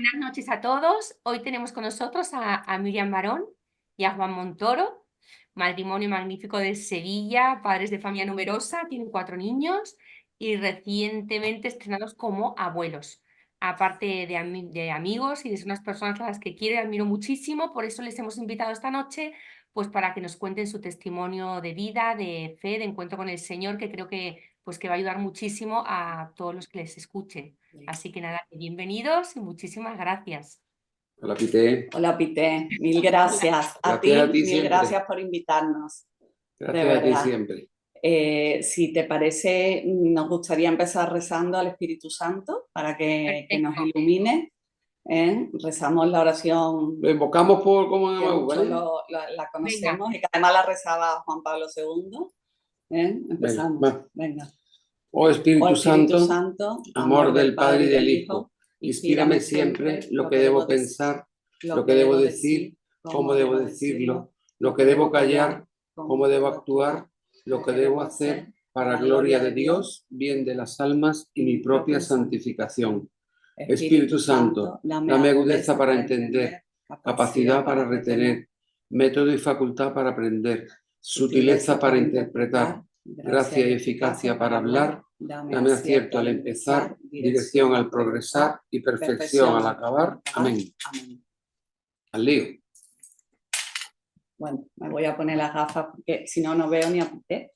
Buenas noches a todos. Hoy tenemos con nosotros a Miriam Barón y a Juan Montoro, matrimonio magnífico de Sevilla, padres de familia numerosa, tienen 4 niños y recientemente estrenados como abuelos. Aparte de amigos y de ser unas personas a las que quiero y admiro muchísimo, por eso les hemos invitado esta noche, pues para que nos cuenten su testimonio de vida, de fe, de encuentro con el Señor, que creo que va a ayudar muchísimo a todos los que les escuchen. Así que nada, bienvenidos y muchísimas gracias. Hola, Pité. Hola, Pité. Mil gracias. Gracias a ti Mil siempre. gracias por invitarnos. Gracias de a ti verdad. siempre. Si te parece, nos gustaría empezar rezando al Espíritu Santo para que nos Perfecto. ilumine. Rezamos la oración Lo invocamos por como en que Amaú, muchos ¿vale? la conocemos y que además la rezaba Juan Pablo II. Empezamos. Venga. Oh Espíritu Santo, amor del Padre y del Hijo, inspírame siempre lo que debo pensar, lo que debo decir, cómo debo decirlo, lo que debo callar, cómo debo actuar, lo que debo hacer para gloria de Dios, bien de las almas y mi propia santificación. Espíritu Santo, dame agudeza para entender, capacidad para retener, método y facultad para aprender, sutileza para interpretar, gracia y eficacia para hablar, dame acierto al empezar, dirección al progresar y perfección al acabar. Amén. Al lío. Bueno, me voy a poner las gafas porque si no, no veo ni a Pité.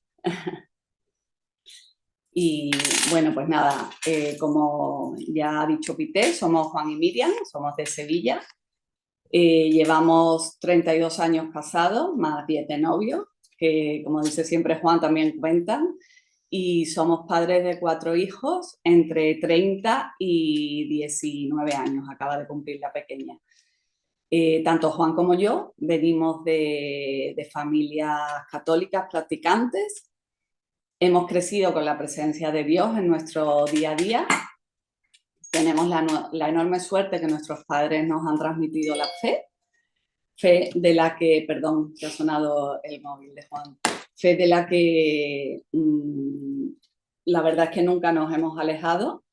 Y bueno, pues nada, como ya ha dicho Pité, somos Juan y Miriam, somos de Sevilla. Llevamos 32 años casados, más 10 de novio, que como dice siempre Juan también cuentan. Y somos padres de 4 hijos, entre 30 y 19 años, acaba de cumplir la pequeña. Tanto Juan como yo venimos de familias católicas practicantes. Hemos crecido con la presencia de Dios en nuestro día a día. Tenemos la enorme suerte que nuestros padres nos han transmitido la fe de la que, perdón, que ha sonado el móvil de Juan, fe de la que la verdad es que nunca nos hemos alejado.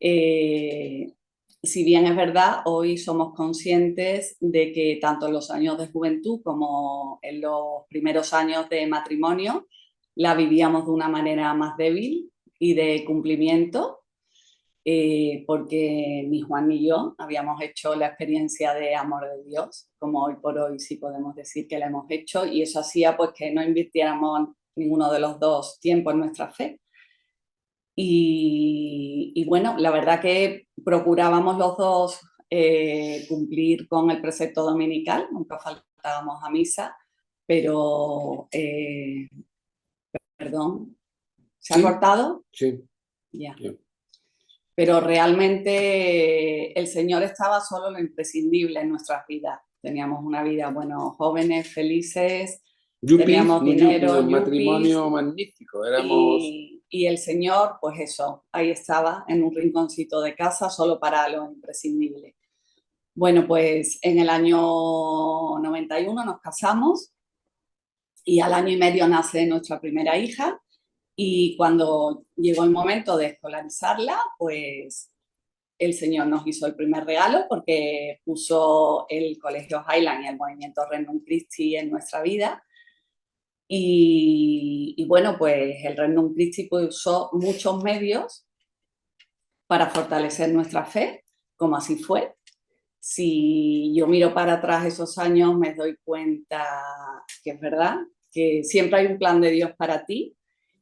Si bien es verdad, hoy somos conscientes de que tanto en los años de juventud como en los primeros años de matrimonio la vivíamos de una manera más débil y de cumplimiento, porque ni Juan ni yo habíamos hecho la experiencia de amor de Dios, como hoy por hoy sí podemos decir que la hemos hecho, y eso hacía pues que no invirtiéramos ninguno de los dos tiempo en nuestra fe. Y bueno, la verdad que procurábamos los dos cumplir con el precepto dominical, nunca faltábamos a misa, pero, perdón, ¿se ha cortado? Sí. Ya. Sí. Pero realmente el Señor estaba solo lo imprescindible en nuestras vidas. Teníamos una vida, bueno, jóvenes, felices, teníamos dinero, un matrimonio magnífico. Éramos... y el Señor, pues eso, ahí estaba, en un rinconcito de casa, solo para lo imprescindible. Bueno, pues en el año 91 nos casamos y al año y medio nace nuestra primera hija, y cuando llegó el momento de escolarizarla, pues el Señor nos hizo el primer regalo porque puso el Colegio Highland y el movimiento Regnum Christi en nuestra vida. Y bueno, pues el Regnum Christi usó muchos medios para fortalecer nuestra fe, como así fue. Si yo miro para atrás esos años, me doy cuenta que es verdad, que siempre hay un plan de Dios para ti,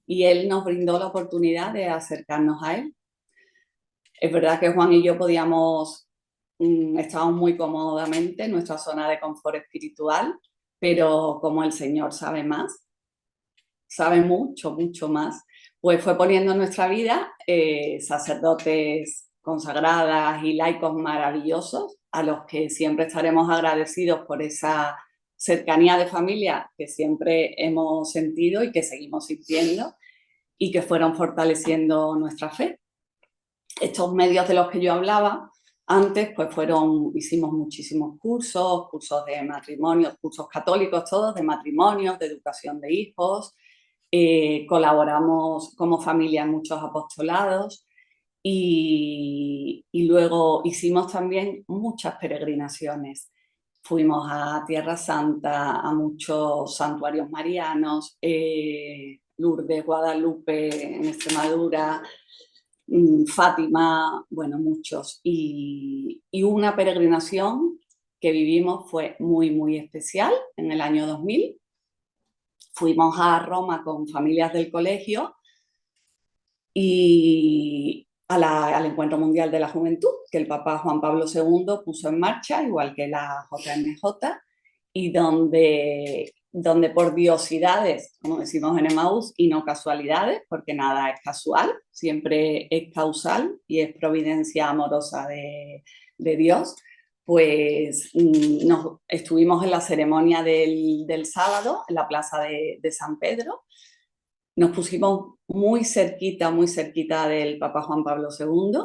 y Él nos brindó la oportunidad de acercarnos a Él. Es verdad que Juan y yo estábamos muy cómodamente en nuestra zona de confort espiritual, pero como el Señor sabe más, sabe mucho, mucho más, pues fue poniendo en nuestra vida sacerdotes consagradas y laicos maravillosos, a los que siempre estaremos agradecidos por esa cercanía de familia que siempre hemos sentido y que seguimos sintiendo, y que fueron fortaleciendo nuestra fe. Estos medios de los que yo hablaba antes, pues hicimos muchísimos cursos de matrimonios, cursos católicos todos, de matrimonios, de educación de hijos, colaboramos como familia en muchos apostolados, y luego hicimos también muchas peregrinaciones. Fuimos a Tierra Santa, a muchos santuarios marianos, Lourdes, Guadalupe, en Extremadura, Fátima, bueno, muchos. Y una peregrinación que vivimos fue muy, muy especial en el año 2000. Fuimos a Roma con familias del colegio y al Encuentro Mundial de la Juventud, que el Papa Juan Pablo II puso en marcha, igual que la JMJ, y donde por diosidades, como decimos en Emmaús, y no casualidades, porque nada es casual, siempre es causal y es providencia amorosa de Dios, pues estuvimos en la ceremonia del sábado en la plaza de San Pedro. Nos pusimos muy cerquita del Papa Juan Pablo II.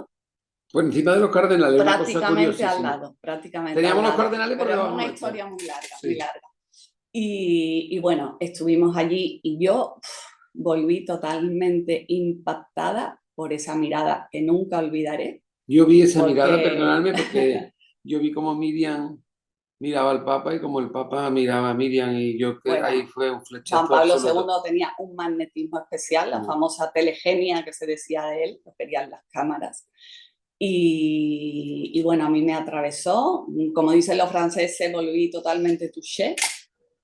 Por encima de los cardenales, una cosa Prácticamente al curiosísima. lado, prácticamente Teníamos al los lado. cardenales por Pero es debajo una nuestra. historia muy larga, Sí. muy larga. Y bueno, estuvimos allí y yo volví totalmente impactada por esa mirada que nunca olvidaré. Yo vi esa Porque- mirada, perdonadme, porque yo vi como Miriam miraba al Papa y como el Papa miraba a Miriam y yo que Bueno, ahí fue un flechazo Juan Pablo absoluto. II tenía un magnetismo especial, la Mm. famosa telegenia que se decía de él, lo querían las cámaras. Y bueno, a mí me atravesó, como dicen los franceses, volví totalmente touché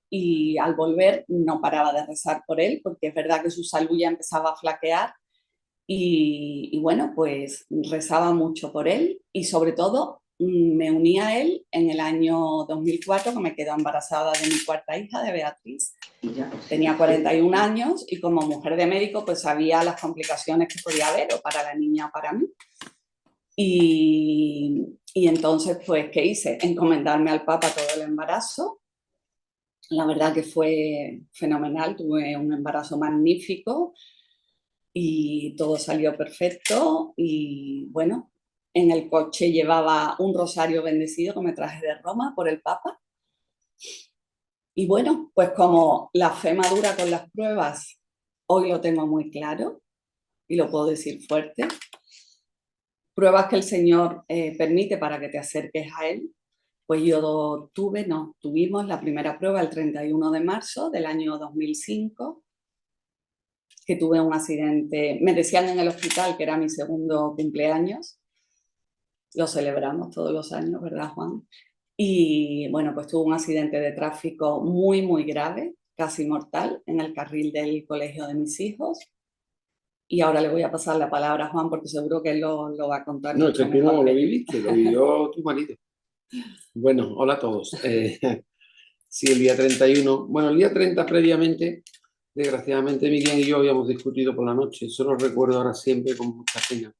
y al volver no paraba de rezar por él, porque es verdad que su salud ya empezaba a flaquear y bueno, pues rezaba mucho por él y sobre todo me uní a él en el año 2004, que me quedé embarazada de mi cuarta hija, de Beatriz. Tenía 41 años y como mujer de médico pues sabía las complicaciones que podía haber o para la niña o para mí. Y entonces, pues, ¿qué hice? Encomendarme al Papa todo el embarazo. La verdad que fue fenomenal, tuve un embarazo magnífico y todo salió perfecto. Y bueno, en el coche llevaba un rosario bendecido que me traje de Roma por el Papa. Y bueno, pues como la fe madura con las pruebas, hoy lo tengo muy claro y lo puedo decir fuerte. Pruebas que el Señor permite para que te acerques a Él, pues yo tuvimos la primera prueba el 31 de marzo del año 2005, que tuve un accidente, me decían en el hospital que era mi segundo cumpleaños, lo celebramos todos los años, ¿verdad, Juan? Y bueno, pues tuve un accidente de tráfico muy, muy grave, casi mortal, en el carril del colegio de mis hijos. Y ahora le voy a pasar la palabra a Juan porque seguro que él lo va a contar. No, es que tú no mejor lo que yo. viviste, lo vivió tu marido. Bueno, hola a todos. Sí, el día 31. Bueno, el día 30 previamente, desgraciadamente Miriam y yo habíamos discutido por la noche. Eso lo recuerdo ahora siempre con mucha pena.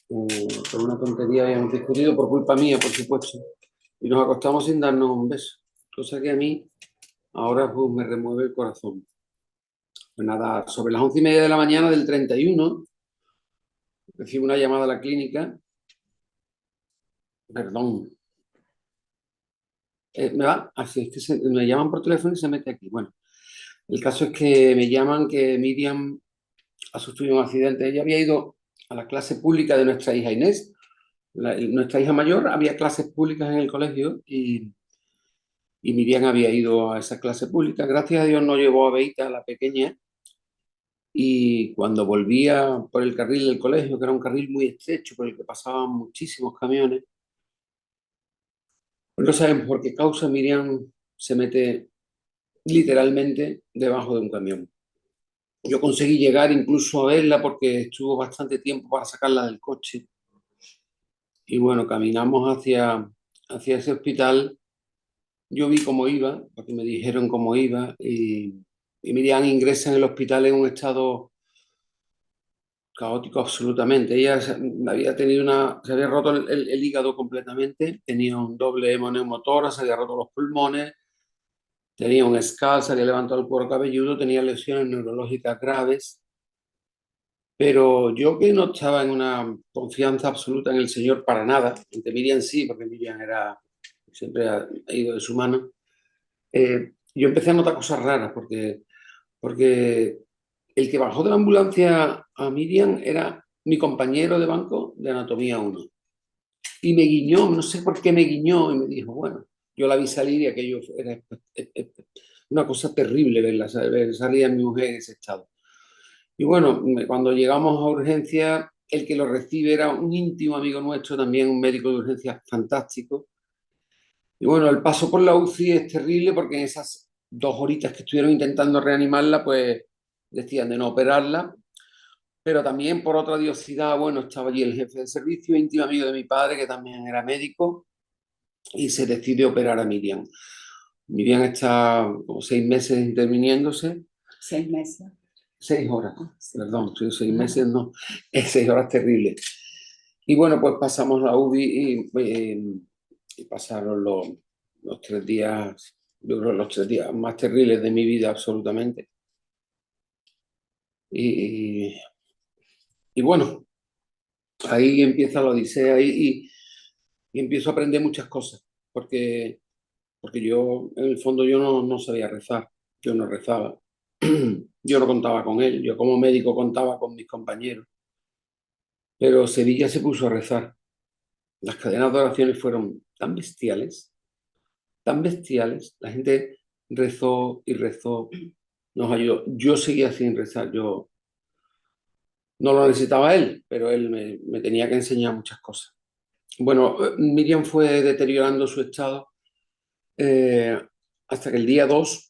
Por una tontería habíamos discutido por culpa mía, por supuesto. Y nos acostamos sin darnos un beso. Cosa que a mí ahora pues, me remueve el corazón. Pues nada, sobre las 11:30 de la mañana del 31, recibo una llamada a la clínica. Perdón. ¿Me va? Así es que me llaman por teléfono y se mete aquí. Bueno, el caso es que me llaman que Miriam ha sufrido un accidente. Ella había ido a la clase pública de nuestra hija Inés. Nuestra hija mayor había clases públicas en el colegio y Miriam había ido a esa clase pública. Gracias a Dios no llevó a Beita, la pequeña, y cuando volvía por el carril del colegio, que era un carril muy estrecho por el que pasaban muchísimos camiones, no saben por qué causa Miriam se mete literalmente debajo de un camión. Yo conseguí llegar incluso a verla porque estuvo bastante tiempo para sacarla del coche. Y bueno, caminamos hacia ese hospital. Yo vi cómo iba, porque me dijeron cómo iba, y Miriam ingresa en el hospital en un estado caótico absolutamente. Ella había tenido se había roto el hígado completamente, tenía un doble hemoneumotórax, se había roto los pulmones, tenía un SCAL, se había levantado el cuero cabelludo, tenía lesiones neurológicas graves. Pero yo que no estaba en una confianza absoluta en el Señor para nada, entre Miriam sí, porque Miriam siempre ha ido de su mano, yo empecé a notar cosas raras, porque el que bajó de la ambulancia a Miriam era mi compañero de banco de anatomía 1. Y me guiñó, no sé por qué me guiñó, y me dijo, bueno, yo la vi salir y aquello era una cosa terrible ver salir a mi mujer en ese estado. Y bueno, cuando llegamos a urgencia, el que lo recibe era un íntimo amigo nuestro, también un médico de urgencias fantástico. Y bueno, el paso por la UCI es terrible porque en esas 2 horitas que estuvieron intentando reanimarla, pues decían de no operarla. Pero también por otra diosidad, bueno, estaba allí el jefe de servicio, íntimo amigo de mi padre, que también era médico, y se decide operar a Miriam. Miriam está como 6 meses interviniéndose. 6 meses. 6 horas, perdón, 6 meses no, es 6 horas terribles. Y bueno, pues pasamos la UBI y pasaron los 3 días, yo creo los 3 días más terribles de mi vida, absolutamente. Y, y bueno, ahí empieza la odisea y empiezo a aprender muchas cosas, porque yo, en el fondo, yo no sabía rezar, yo no rezaba, yo no contaba con él, yo como médico contaba con mis compañeros, pero Sevilla se puso a rezar. Las cadenas de oraciones fueron tan bestiales, la gente rezó y rezó, nos ayudó. Yo seguía sin rezar, yo no lo necesitaba él, pero él me tenía que enseñar muchas cosas. Bueno, Miriam fue deteriorando su estado hasta que el día 2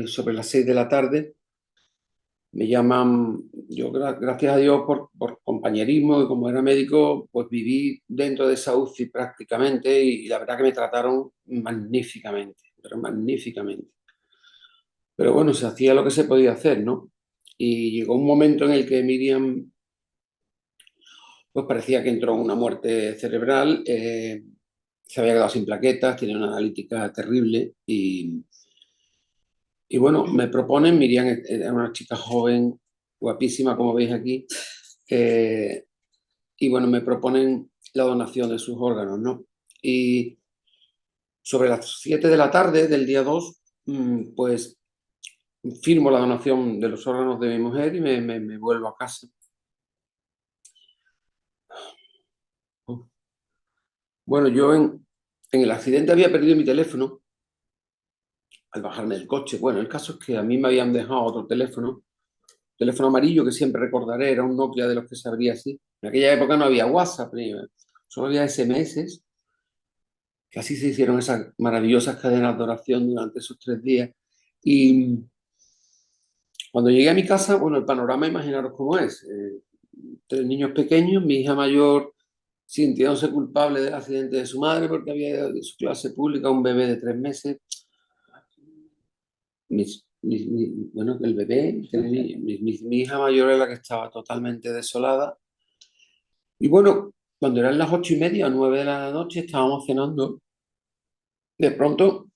sobre las 6 de la tarde, me llaman, yo gracias a Dios por compañerismo y como era médico, pues viví dentro de esa UCI prácticamente y la verdad que me trataron magníficamente, pero magníficamente. Pero bueno, se hacía lo que se podía hacer, ¿no? Y llegó un momento en el que Miriam, pues parecía que entró en una muerte cerebral, se había quedado sin plaquetas, tenía una analítica terrible y bueno, me proponen, Miriam era una chica joven, guapísima, como veis aquí, y bueno, me proponen la donación de sus órganos, ¿no? Y sobre las 7 de la tarde del día 2, pues firmo la donación de los órganos de mi mujer y me vuelvo a casa. Bueno, yo en el accidente había perdido mi teléfono al bajarme del coche. Bueno, el caso es que a mí me habían dejado otro teléfono amarillo que siempre recordaré, era un Nokia de los que se abría así. En aquella época no había WhatsApp, solo había SMS, que así se hicieron esas maravillosas cadenas de oración durante esos 3 días. Y cuando llegué a mi casa, bueno, el panorama, imaginaros cómo es. 3 niños pequeños, mi hija mayor sintiéndose culpable del accidente de su madre porque había ido de su clase pública un bebé de 3 meses. Bueno, el bebé, mi hija mayor era la que estaba totalmente desolada. Y bueno, cuando eran las 8:30 o 9 de la noche, estábamos cenando. De pronto,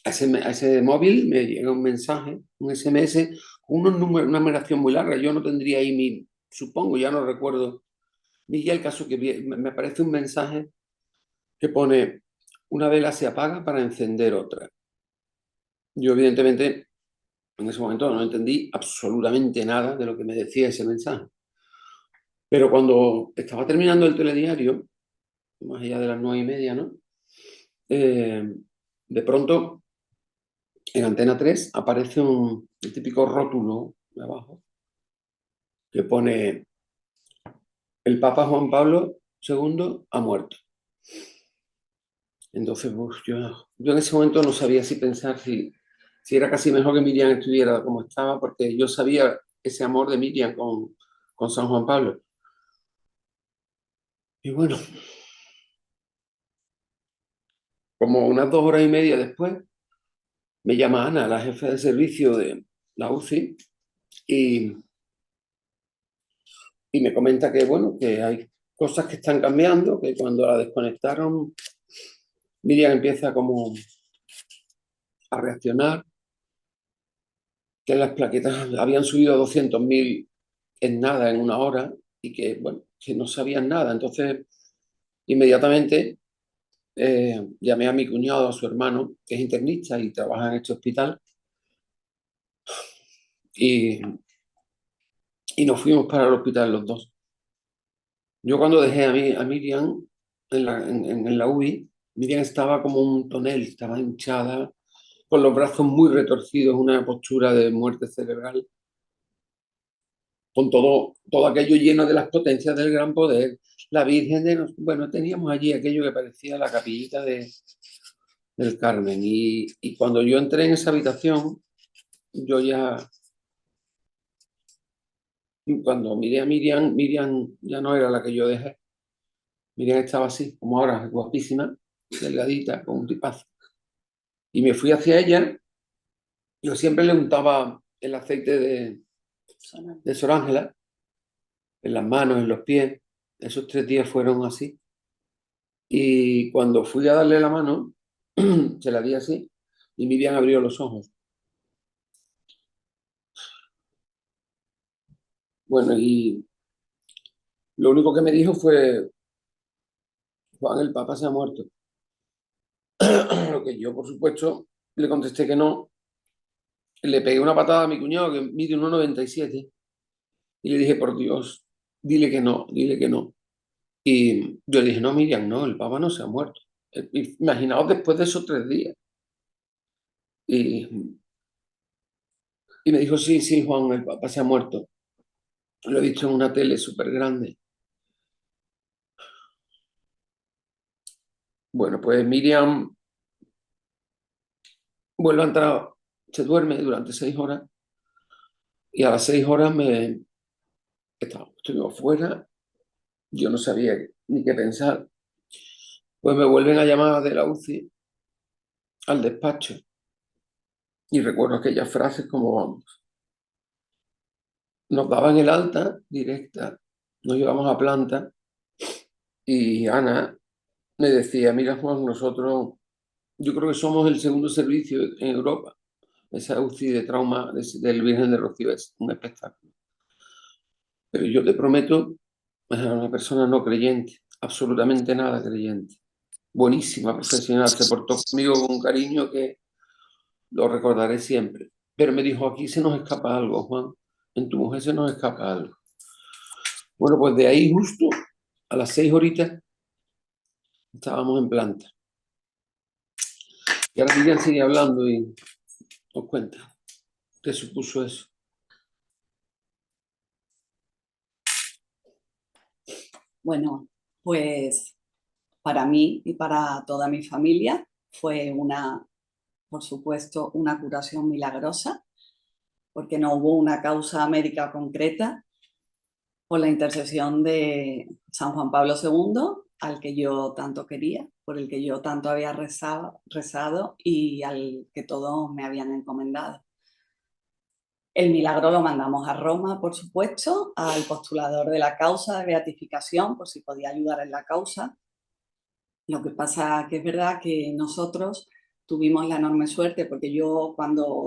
a ese móvil me llega un mensaje, un SMS, con una numeración muy larga. Yo no tendría ahí supongo, ya no recuerdo. Y ya el caso que me aparece un mensaje que pone: una vela se apaga para encender otra. Yo, evidentemente, en ese momento no entendí absolutamente nada de lo que me decía ese mensaje. Pero cuando estaba terminando el telediario, más allá de las 9:30, ¿no? De pronto, en Antena 3 aparece el típico rótulo de abajo que pone: el Papa Juan Pablo II ha muerto. Entonces, yo en ese momento no sabía si pensar si era casi mejor que Miriam estuviera como estaba, porque yo sabía ese amor de Miriam con San Juan Pablo. Y bueno, como unas 2 horas y media después, me llama Ana, la jefa de servicio de la UCI, y me comenta que, bueno, que hay cosas que están cambiando, que cuando la desconectaron, Miriam empieza como a reaccionar, que las plaquetas habían subido a 200.000 en nada, en una hora, y que, bueno, que no sabían nada. Entonces, inmediatamente llamé a mi cuñado, a su hermano, que es internista y trabaja en este hospital, y y nos fuimos para el hospital los dos. Yo cuando dejé a Miriam en la UBI, Miriam estaba como un tonel, estaba hinchada, con los brazos muy retorcidos, una postura de muerte cerebral, con todo aquello lleno de las potencias del gran poder, la Virgen Bueno, teníamos allí aquello que parecía la capillita del Carmen. Y cuando yo entré en esa habitación, yo ya... Cuando miré a Miriam, Miriam ya no era la que yo dejé. Miriam estaba así, como ahora, guapísima, delgadita, con un tipazo. Y me fui hacia ella. Yo siempre le untaba el aceite de Sor Ángela en las manos, en los pies. Esos 3 días fueron así. Y cuando fui a darle la mano, se la di así y Miriam abrió los ojos. Bueno, y lo único que me dijo fue: Juan, el Papa se ha muerto. Lo que yo, por supuesto, le contesté que no. Le pegué una patada a mi cuñado, que mide 1,97, y le dije: por Dios, dile que no, dile que no. Y yo dije: no, Miriam, no, el Papa no se ha muerto. Imaginaos después de esos 3 días. Y, y me dijo: sí, sí, Juan, el Papa se ha muerto. Lo he visto en una tele súper grande. Bueno, pues Miriam vuelve a entrar, se duerme durante 6 horas y a las 6 horas estuvimos fuera, yo no sabía ni qué pensar. Pues me vuelven a llamar de la UCI al despacho y recuerdo aquellas frases como: vamos, nos daban el alta directa, nos llevamos a planta y Ana me decía: mira, Juan, nosotros, yo creo que somos el segundo servicio en Europa. Esa UCI de trauma del Virgen de Rocío es un espectáculo. Pero yo te prometo, era una persona no creyente, absolutamente nada creyente. Buenísima profesional, se portó conmigo con un cariño que lo recordaré siempre. Pero me dijo: aquí se nos escapa algo, Juan, en tu mujer se nos escapa algo. Bueno, pues de ahí justo a las 6 horitas estábamos en planta. Y ahora Miriam sigue hablando y os cuenta qué supuso eso. Bueno, pues para mí y para toda mi familia fue por supuesto, una curación milagrosa, porque no hubo una causa médica concreta, por la intercesión de San Juan Pablo II, al que yo tanto quería, por el que yo tanto había rezado y al que todos me habían encomendado. El milagro lo mandamos a Roma, por supuesto, al postulador de la causa de beatificación, por si podía ayudar en la causa. Lo que pasa que es verdad que nosotros tuvimos la enorme suerte, porque yo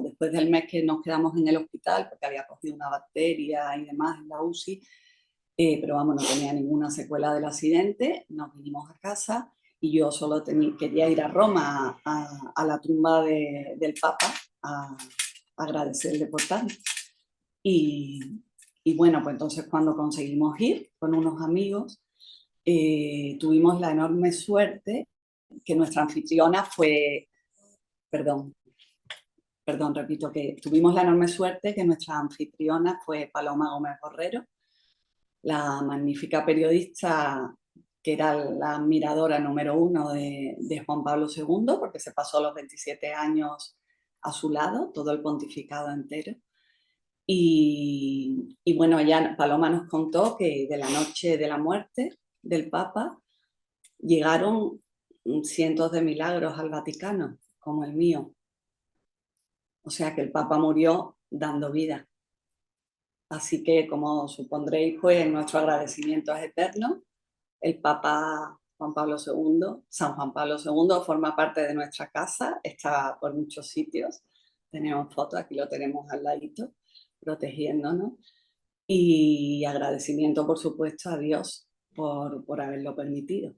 después del mes que nos quedamos en el hospital, porque había cogido una bacteria y demás en la UCI, pero vamos, no tenía ninguna secuela del accidente, nos vinimos a casa y yo solo quería ir a Roma a la tumba del Papa a agradecerle por tal. Y bueno, pues entonces cuando conseguimos ir con unos amigos, tuvimos la enorme suerte que nuestra anfitriona fue, perdón, repito, que tuvimos la enorme suerte que nuestra anfitriona fue Paloma Gómez Borrero, la magnífica periodista que era la admiradora número 1 de Juan Pablo II, porque se pasó los 27 años a su lado, todo el pontificado entero. Y bueno, Paloma nos contó que de la noche de la muerte del Papa llegaron cientos de milagros al Vaticano, como el mío. O sea que el Papa murió dando vida. Así que, como supondréis, pues nuestro agradecimiento es eterno. El Papa Juan Pablo II, San Juan Pablo II, forma parte de nuestra casa, está por muchos sitios. Tenemos fotos, aquí lo tenemos al ladito, protegiéndonos. Y agradecimiento, por supuesto, a Dios por haberlo permitido.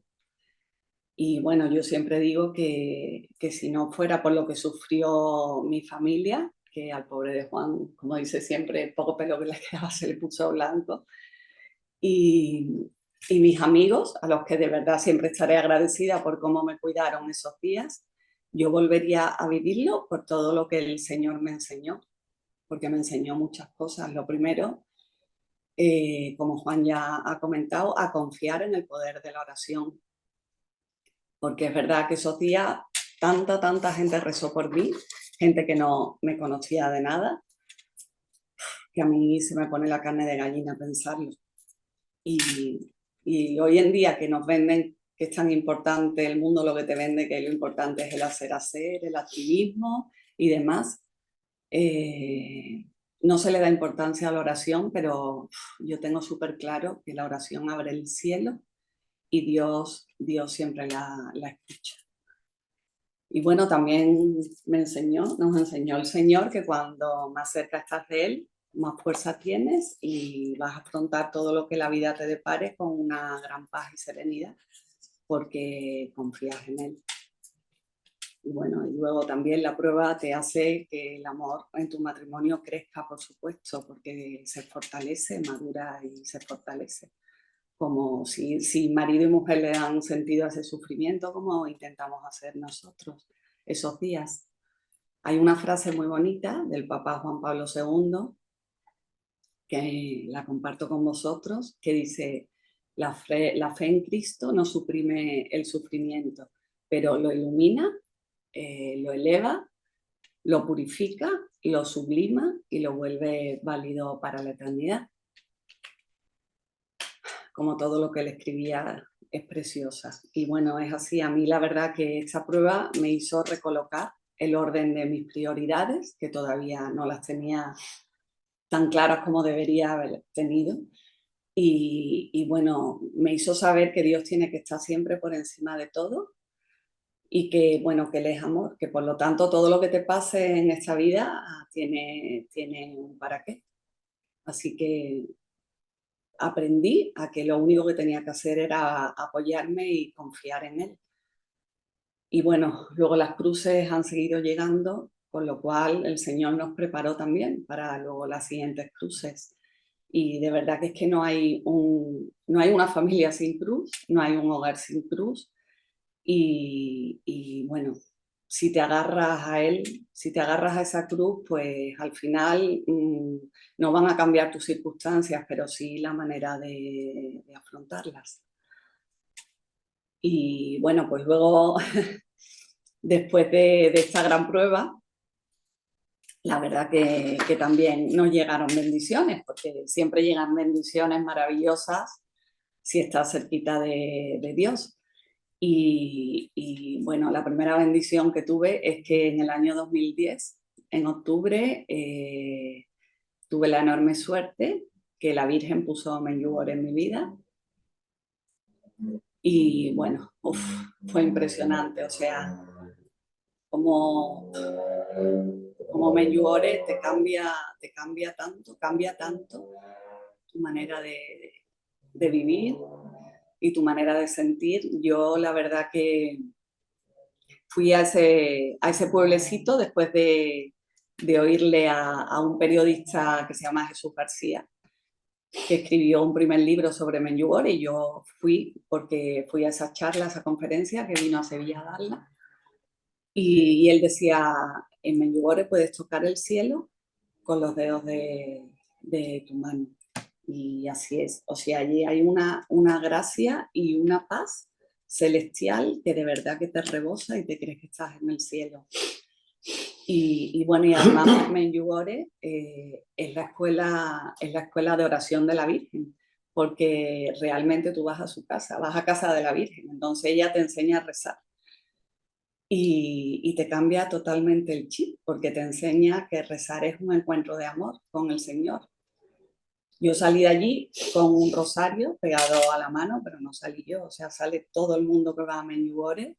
Y bueno, yo siempre digo que si no fuera por lo que sufrió mi familia, que al pobre de Juan, como dice siempre, poco pelo que le quedaba se le puso blanco. Y mis amigos, a los que de verdad siempre estaré agradecida por cómo me cuidaron esos días, yo volvería a vivirlo por todo lo que el Señor me enseñó, porque me enseñó muchas cosas. Lo primero, como Juan ya ha comentado, a confiar en el poder de la oración, porque es verdad que esos días tanta gente rezó por mí, gente que no me conocía de nada, que a mí se me pone la carne de gallina pensarlo. Y hoy en día que nos venden que es tan importante el mundo, lo que te vende, que lo importante es el hacer, el activismo y demás, no se le da importancia a la oración, pero yo tengo súper claro que la oración abre el cielo y Dios siempre la escucha. Y bueno, también nos enseñó el Señor que cuando más cerca estás de Él, más fuerza tienes y vas a afrontar todo lo que la vida te depare con una gran paz y serenidad, porque confías en Él. Y bueno, y luego también la prueba te hace que el amor en tu matrimonio crezca, por supuesto, porque se fortalece, madura y se fortalece. Como si marido y mujer le dan sentido a ese sufrimiento, como intentamos hacer nosotros esos días. Hay una frase muy bonita del Papa Juan Pablo II, que la comparto con vosotros, que dice: la fe en Cristo no suprime el sufrimiento, pero lo ilumina, lo eleva, lo purifica, lo sublima y lo vuelve válido para la eternidad. Como todo lo que él escribía es preciosa. Y bueno, es así. A mí la verdad que esta prueba me hizo recolocar el orden de mis prioridades, que todavía no las tenía tan claras como debería haber tenido. Y bueno, me hizo saber que Dios tiene que estar siempre por encima de todo y que, bueno, que Él es amor, que por lo tanto todo lo que te pase en esta vida tiene un para qué. Así que aprendí a que lo único que tenía que hacer era apoyarme y confiar en Él. Y bueno, luego las cruces han seguido llegando, con lo cual el Señor nos preparó también para luego las siguientes cruces. Y de verdad que es que no hay una familia sin cruz, no hay un hogar sin cruz. Y bueno, si te agarras a Él, si te agarras a esa cruz, pues al final no van a cambiar tus circunstancias, pero sí la manera de afrontarlas. Y bueno, pues luego, después de esta gran prueba, la verdad que también nos llegaron bendiciones, porque siempre llegan bendiciones maravillosas si estás cerquita de Dios. Y bueno, la primera bendición que tuve es que en el año 2010, en octubre, tuve la enorme suerte que la Virgen puso Medjugorje en mi vida. Y bueno, fue impresionante, o sea, como Medjugorje te cambia tanto tu manera de vivir y tu manera de sentir. Yo la verdad que fui a ese pueblecito después de oírle a un periodista que se llama Jesús García, que escribió un primer libro sobre Medjugorje, y yo fui porque fui a esa charla, a esa conferencia que vino a Sevilla a darla. Y él decía: en Medjugorje puedes tocar el cielo con los dedos de tu mano. Y así es. O sea, allí hay una gracia y una paz celestial que de verdad que te rebosa y te crees que estás en el cielo. Y bueno, y además Medjugorje es la escuela de oración de la Virgen, porque realmente tú vas a su casa, vas a casa de la Virgen, entonces ella te enseña a rezar. Y te cambia totalmente el chip, porque te enseña que rezar es un encuentro de amor con el Señor. Yo salí de allí con un rosario pegado a la mano, pero no salí yo, o sea, sale todo el mundo que va a Medjugorje,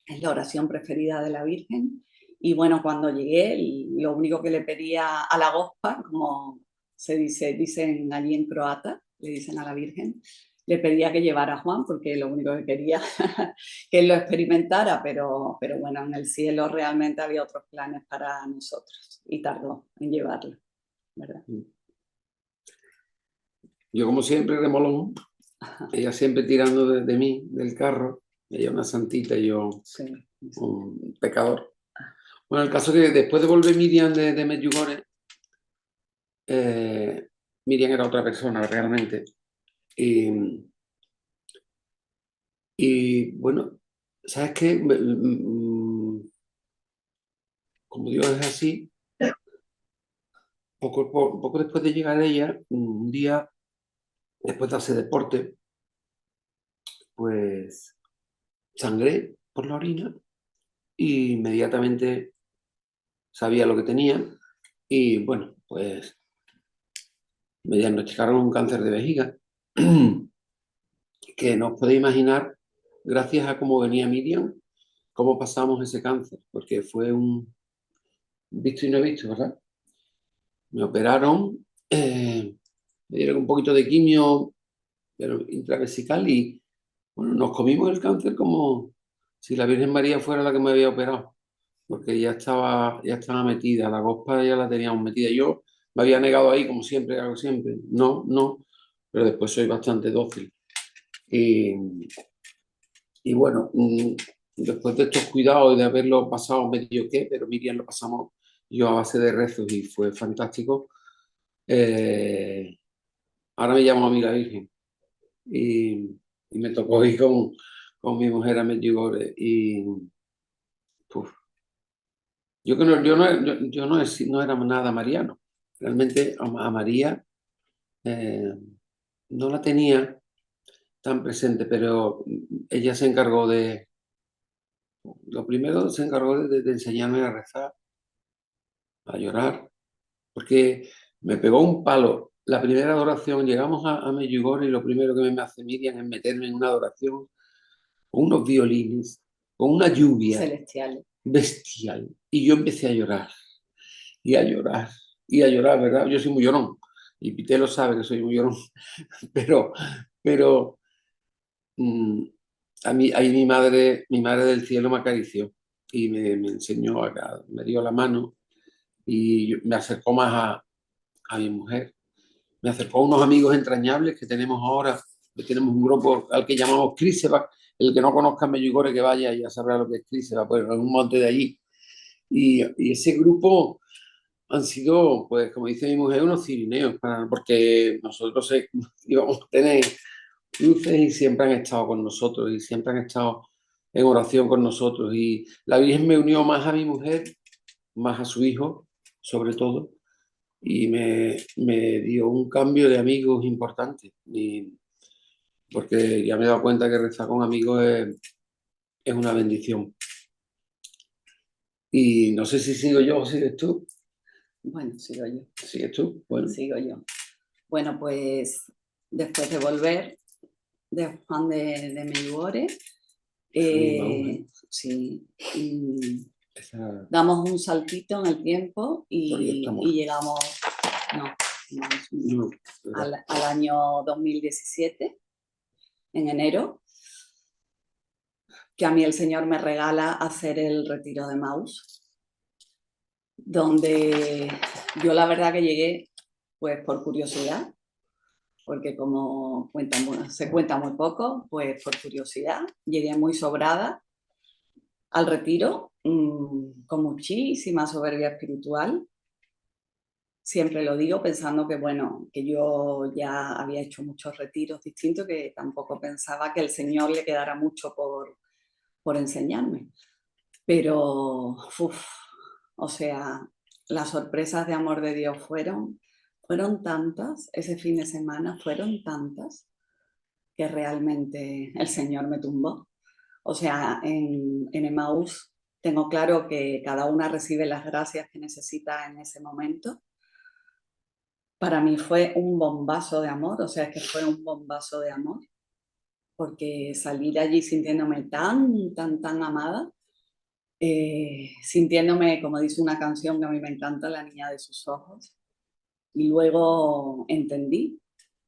es la oración preferida de la Virgen. Y bueno, cuando llegué, lo único que le pedía a la Gospa, como dicen allí en croata, le dicen a la Virgen, le pedía que llevara a Juan, porque lo único que quería que él lo experimentara, pero bueno, en el cielo realmente había otros planes para nosotros y tardó en llevarlo, ¿verdad? Yo, como siempre, remolón, ella siempre tirando de mí, del carro, ella una santita y yo Sí, sí. un pecador. Bueno, el caso es que después de volver Miriam de Medjugorje, Miriam era otra persona realmente. Y bueno, ¿sabes qué? Como Dios es así, poco después de llegar ella, un día, después de hacer deporte, pues sangré por la orina y inmediatamente sabía lo que tenía y bueno, pues me diagnosticaron un cáncer de vejiga que no os podéis imaginar, gracias a cómo venía Miriam, cómo pasamos ese cáncer, porque fue un visto y no visto, ¿verdad? Me operaron, me dieron un poquito de quimio, pero intravesical, y bueno, nos comimos el cáncer como si la Virgen María fuera la que me había operado, porque ya estaba metida, la gospa ya la teníamos metida. Yo me había negado ahí, como siempre hago siempre, no, no, pero después soy bastante dócil. Y, y bueno, después de estos cuidados y de haberlo pasado medio qué, pero Miriam lo pasamos yo a base de rezos y fue fantástico. Ahora me llamo a mí la Virgen y me tocó ir con mi mujer a Medjugorje y uf, yo no era nada mariano. Realmente a María eh, no la tenía tan presente, pero ella se encargó lo primero se encargó de enseñarme a rezar, a llorar, porque me pegó un palo. La primera adoración, llegamos a Medjugorje y lo primero que me hace Miriam es meterme en una adoración con unos violines, con una lluvia Celestiales. bestial. Y yo empecé a llorar, y a llorar, y a llorar, ¿verdad? Yo soy muy llorón, y Pité lo sabe que soy muy llorón, pero, pero mm, a mí, ahí mi madre del cielo me acarició y me enseñó acá, me dio la mano y me acercó más a mi mujer. Me acercó a unos amigos entrañables que tenemos ahora, que tenemos un grupo al que llamamos Criseba. El que no conozca Medjugorje que vaya ya sabrá lo que es Criseba, pues en un monte de allí. Y ese grupo han sido, pues como dice mi mujer, unos cirineos, porque nosotros íbamos a tener luces y siempre han estado con nosotros y siempre han estado en oración con nosotros. Y la Virgen me unió más a mi mujer, más a su hijo, sobre todo, y me dio un cambio de amigos importante. Porque ya me he dado cuenta que rezar con amigos es una bendición. Y no sé si sigo yo o sigues tú. Bueno, sigo yo. ¿Sigues tú? Bueno. Sigo yo. Bueno, pues después de volver de Juan de Medjugorje, sí, damos un saltito en el tiempo y llegamos al año 2017, en enero, que a mí el Señor me regala hacer el retiro de Maús, donde yo la verdad que llegué pues por curiosidad, porque como se cuenta muy poco, pues por curiosidad, llegué muy sobrada al retiro, con muchísima soberbia espiritual. Siempre lo digo pensando que, bueno, que yo ya había hecho muchos retiros distintos, que tampoco pensaba que el Señor le quedara mucho por enseñarme. Pero, o sea, las sorpresas de amor de Dios fueron tantas, ese fin de semana fueron tantas, que realmente el Señor me tumbó. O sea, en Emmaús tengo claro que cada una recibe las gracias que necesita en ese momento. Para mí fue un bombazo de amor, o sea, es que fue un bombazo de amor, porque salir de allí sintiéndome tan amada, sintiéndome, como dice una canción que a mí me encanta, la niña de sus ojos. Y luego entendí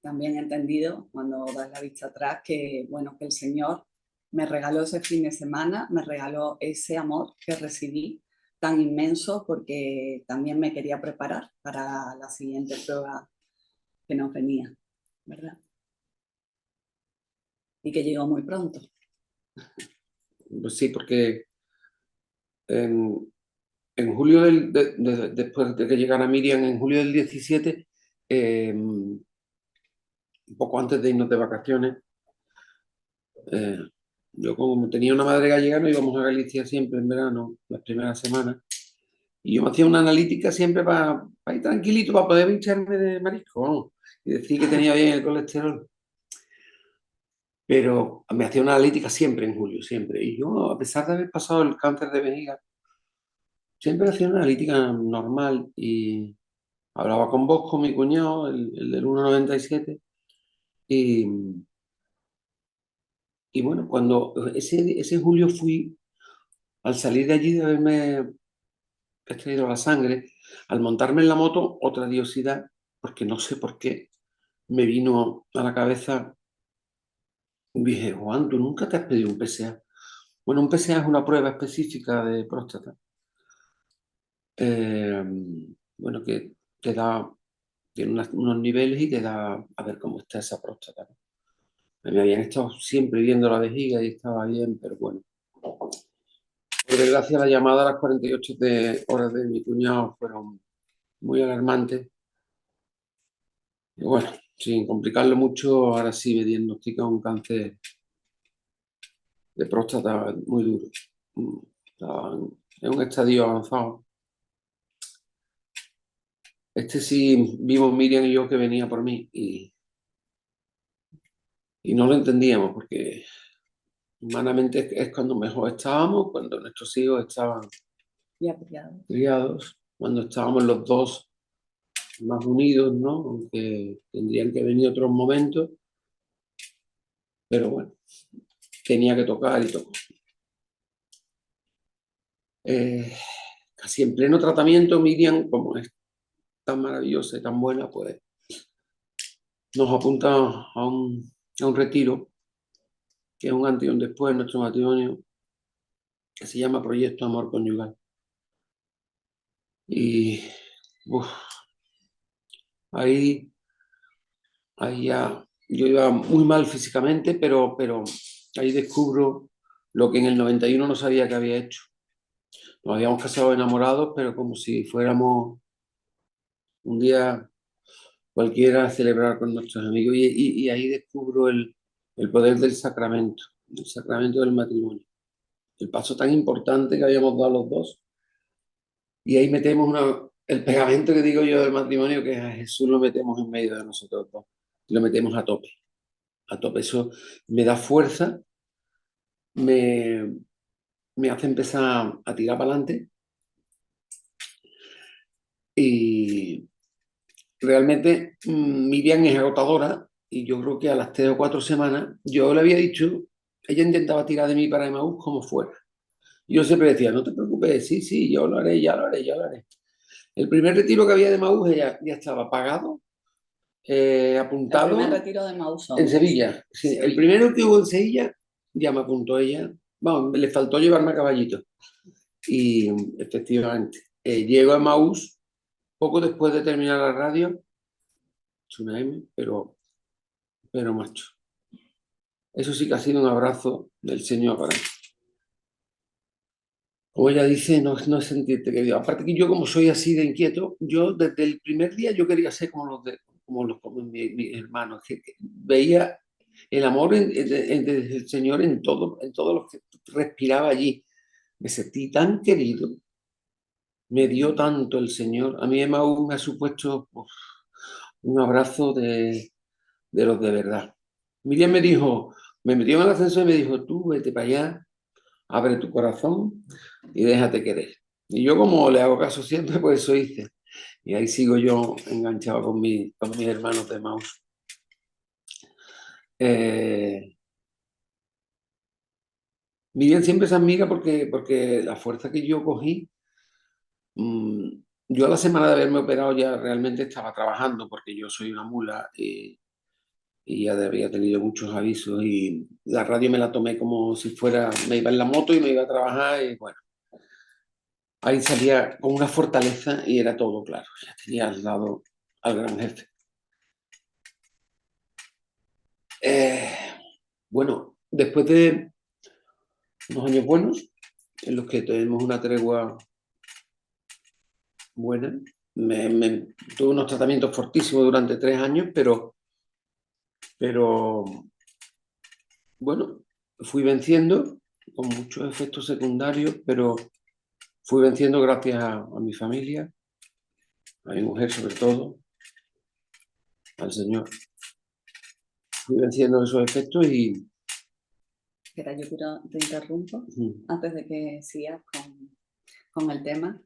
también he entendido, cuando das la vista atrás, que, bueno, que el Señor me regaló ese fin de semana, me regaló ese amor que recibí tan inmenso, porque también me quería preparar para la siguiente prueba que nos venía, ¿verdad? Y que llegó muy pronto. Pues sí, porque en julio después de que llegara Miriam, en julio del 17, un poco antes de irnos de vacaciones, yo como tenía una madre gallega, nos íbamos a Galicia siempre en verano, las primeras semanas, y yo me hacía una analítica siempre para ir tranquilito, para poder hincharme de marisco, vamos, y decir que tenía bien el colesterol. Pero me hacía una analítica siempre en julio, siempre. Y yo, a pesar de haber pasado el cáncer de vejiga, siempre hacía una analítica normal y hablaba con vos, con mi cuñado, el del 1,97. Y, y bueno, cuando ese julio fui, al salir de allí de haberme extraído la sangre, al montarme en la moto, otra diosidad, porque no sé por qué, me vino a la cabeza, dije, Juan, ¿tú nunca te has pedido un PSA? Bueno, un PSA es una prueba específica de próstata. Bueno, que te da, tiene unos niveles y te da a ver cómo está esa próstata, ¿no? Me habían estado siempre viendo la vejiga y estaba bien, pero bueno. Por desgracia, la llamada a las 48 horas de mi cuñado fueron muy alarmantes. Y bueno, sin complicarlo mucho, ahora sí me diagnostica un cáncer de próstata muy duro. Estaba en un estadio avanzado. Este sí vimos Miriam y yo que venía por mí y no lo entendíamos porque humanamente es cuando mejor estábamos, cuando nuestros hijos estaban Ya criado. criados, cuando estábamos los dos más unidos, ¿no? Aunque tendrían que venir otros momentos, pero bueno, tenía que tocar y tocó. Casi en pleno tratamiento, Miriam, como es tan maravillosa y tan buena, pues nos apunta a un retiro, que es un antes y un después de nuestro matrimonio, que se llama Proyecto Amor Conyugal. Y uf, ahí ya yo iba muy mal físicamente, pero ahí descubro lo que en el 91 no sabía que había hecho. Nos habíamos casado enamorados, pero como si fuéramos un día cualquiera a celebrar con nuestros amigos. Y ahí descubro el poder del sacramento del matrimonio. El paso tan importante que habíamos dado los dos. Y ahí metemos el pegamento que digo yo del matrimonio, que a Jesús lo metemos en medio de nosotros dos. Lo metemos a tope. A tope. Eso me da fuerza, me hace empezar a tirar para adelante. Y realmente Miriam es agotadora y yo creo que a las 3 o 4 semanas yo le había dicho, ella intentaba tirar de mí para Emaús como fuera. Yo siempre decía, no te preocupes, sí, sí, yo lo haré, ya lo haré, ya lo haré. El primer retiro que había de Emaús ya estaba pagado, apuntado. El primer retiro de Emaús en Sevilla. Sí, Sevilla. El primero que hubo en Sevilla ya me apuntó ella. Vamos, le faltó llevarme a caballito. Y efectivamente, llego a Emaús poco después de terminar la radio. Es una M, pero macho. Eso sí que ha sido un abrazo del Señor para mí. Como ella dice, no es sentirte querido. Aparte que yo, como soy así de inquieto, yo desde el primer día yo quería ser como mis hermanos, que veía el amor del Señor en todo lo que respiraba allí. Me sentí tan querido, me dio tanto el Señor. A mí Emmaús me ha supuesto un abrazo de los de verdad. Miriam me metió en el ascensor y me dijo, tú vete para allá, abre tu corazón y déjate querer. Y yo, como le hago caso siempre, pues eso hice. Y ahí sigo yo enganchado con mis hermanos de Maús. Miriam siempre se admira porque la fuerza que yo cogí, yo a la semana de haberme operado ya realmente estaba trabajando porque yo soy una mula. y ya había tenido muchos avisos y la radio me la tomé como si fuera, me iba en la moto y me iba a trabajar y bueno, ahí salía con una fortaleza y era todo claro, ya tenía al lado al gran jefe. Bueno, después de unos años buenos, en los que tenemos una tregua buena, tuve unos tratamientos fortísimos durante 3 años, pero bueno, fui venciendo con muchos efectos secundarios, pero fui venciendo gracias a mi familia, a mi mujer sobre todo, al Señor. Fui venciendo esos efectos y... Espera, yo te interrumpo antes de que sigas con el tema.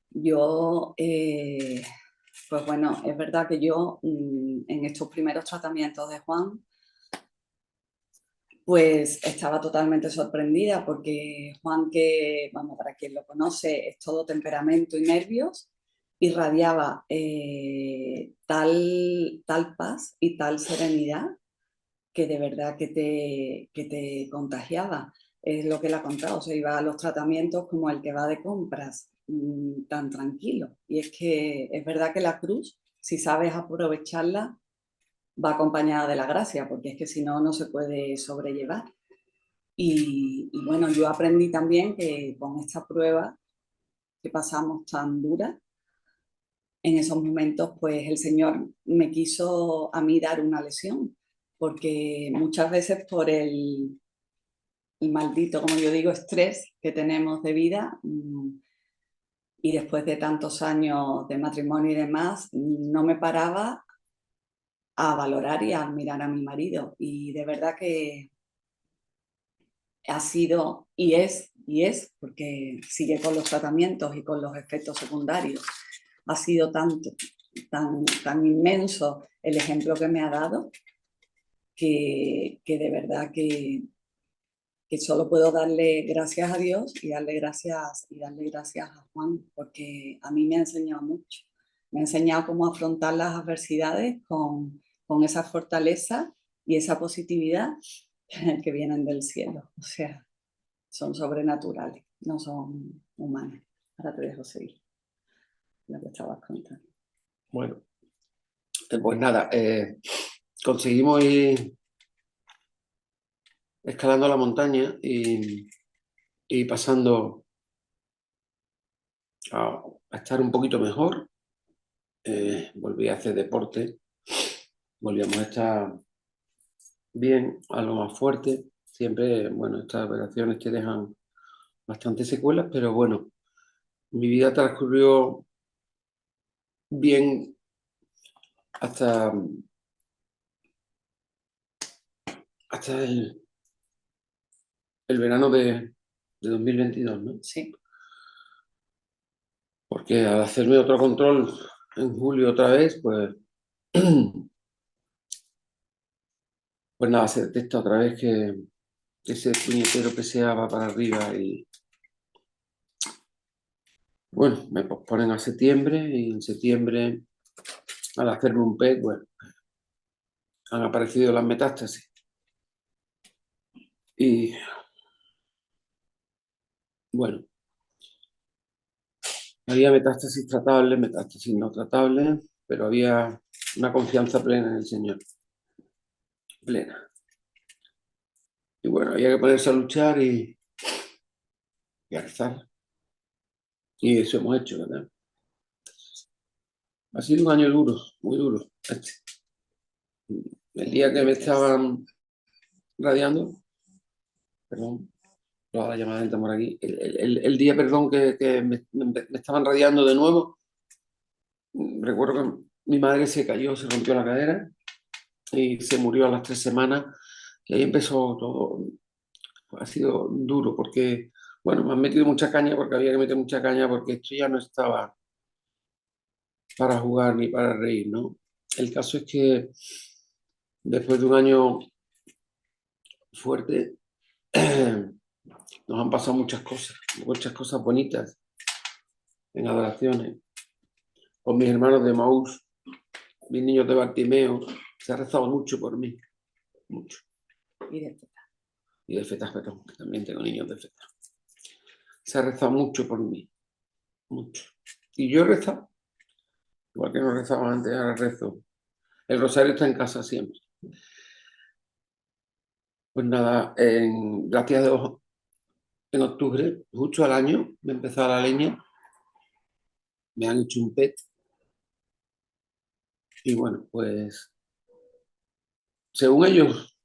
Yo, pues bueno, es verdad que yo en estos primeros tratamientos de Juan, pues estaba totalmente sorprendida porque Juan, que, vamos, para quien lo conoce, es todo temperamento y nervios, irradiaba tal paz y tal serenidad que de verdad que te contagiaba. Es lo que él ha contado, se iba a los tratamientos como el que va de compras, tan tranquilo. Y es que es verdad que la cruz, si sabes aprovecharla, va acompañada de la gracia, porque es que si no, no se puede sobrellevar. Y bueno, yo aprendí también que con esta prueba que pasamos tan dura, en esos momentos, pues el Señor me quiso a mí dar una lesión, porque muchas veces por el maldito, como yo digo, estrés que tenemos de vida, y después de tantos años de matrimonio y demás, no me paraba a valorar y a admirar a mi marido. Y de verdad que ha sido y es, porque sigue con los tratamientos y con los efectos secundarios, ha sido tan inmenso el ejemplo que me ha dado que de verdad que solo puedo darle gracias a Dios y darle gracias a Juan, porque a mí me ha enseñado mucho. Me ha enseñado cómo afrontar las adversidades con esa fortaleza y esa positividad que vienen del cielo. O sea, son sobrenaturales, no son humanos. Ahora te dejo seguir lo que estabas contando. Bueno, pues nada, conseguimos ir escalando la montaña y pasando a estar un poquito mejor. Volví a hacer deporte, volvíamos a estar bien, a lo más fuerte. Siempre, bueno, estas operaciones te dejan bastantes secuelas, pero bueno, mi vida transcurrió bien hasta el verano de 2022, ¿no? Sí. Porque al hacerme otro control en julio otra vez, pues nada, se detecta otra vez que ese puñetero PSA va para arriba y bueno, me posponen a septiembre y en septiembre, al hacerme un PET, bueno, han aparecido las metástasis. Y bueno, había metástasis tratables, metástasis no tratables, pero había una confianza plena en el Señor. Plena. Y bueno, había que ponerse a luchar y a rezar. Y eso hemos hecho, ¿verdad? Ha sido un año duro, muy duro. El día que me estaban radiando, perdón, toda la llamada entra por aquí, el día, perdón, que me estaban radiando de nuevo, recuerdo que mi madre se cayó, se rompió la cadera y se murió a las 3 semanas y ahí empezó todo. Ha sido duro porque, bueno, me han metido mucha caña porque había que meter mucha caña porque esto ya no estaba para jugar ni para reír, ¿no? El caso es que después de un año fuerte nos han pasado muchas cosas bonitas en adoraciones, con mis hermanos de Maús, mis niños de Bartimeo, Se ha rezado mucho por mí, mucho. Y de Y de fetas, perdón, que también tengo niños de fetas. Se ha rezado mucho por mí, mucho. Y yo he rezado, igual que no rezaba antes, ahora rezo. El rosario está en casa siempre. Pues nada, gracias a Dios, en octubre, justo al año, me empezó la leña, me han hecho un PET. Y bueno, pues, según ellos,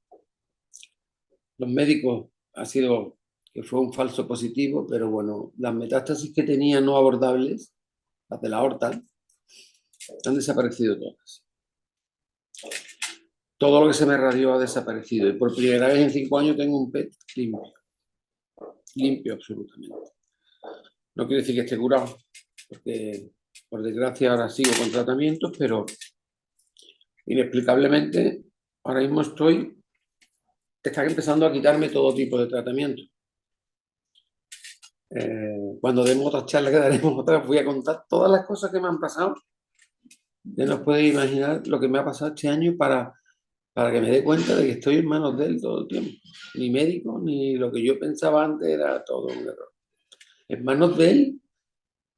los médicos, ha sido que fue un falso positivo, pero bueno, las metástasis que tenía no abordables, las de la aorta, han desaparecido todas. Todo lo que se me radió ha desaparecido y por primera vez en 5 años tengo un PET limpio. Limpio absolutamente. No quiere decir que esté curado, porque por desgracia ahora sigo con tratamientos, pero inexplicablemente ahora mismo están empezando a quitarme todo tipo de tratamiento. Cuando demos otra charla, que daremos otra, voy a contar todas las cosas que me han pasado. Ya no os podéis imaginar lo que me ha pasado este año para que me dé cuenta de que estoy en manos de él todo el tiempo. Ni médico, ni lo que yo pensaba antes era todo un error. En manos de él,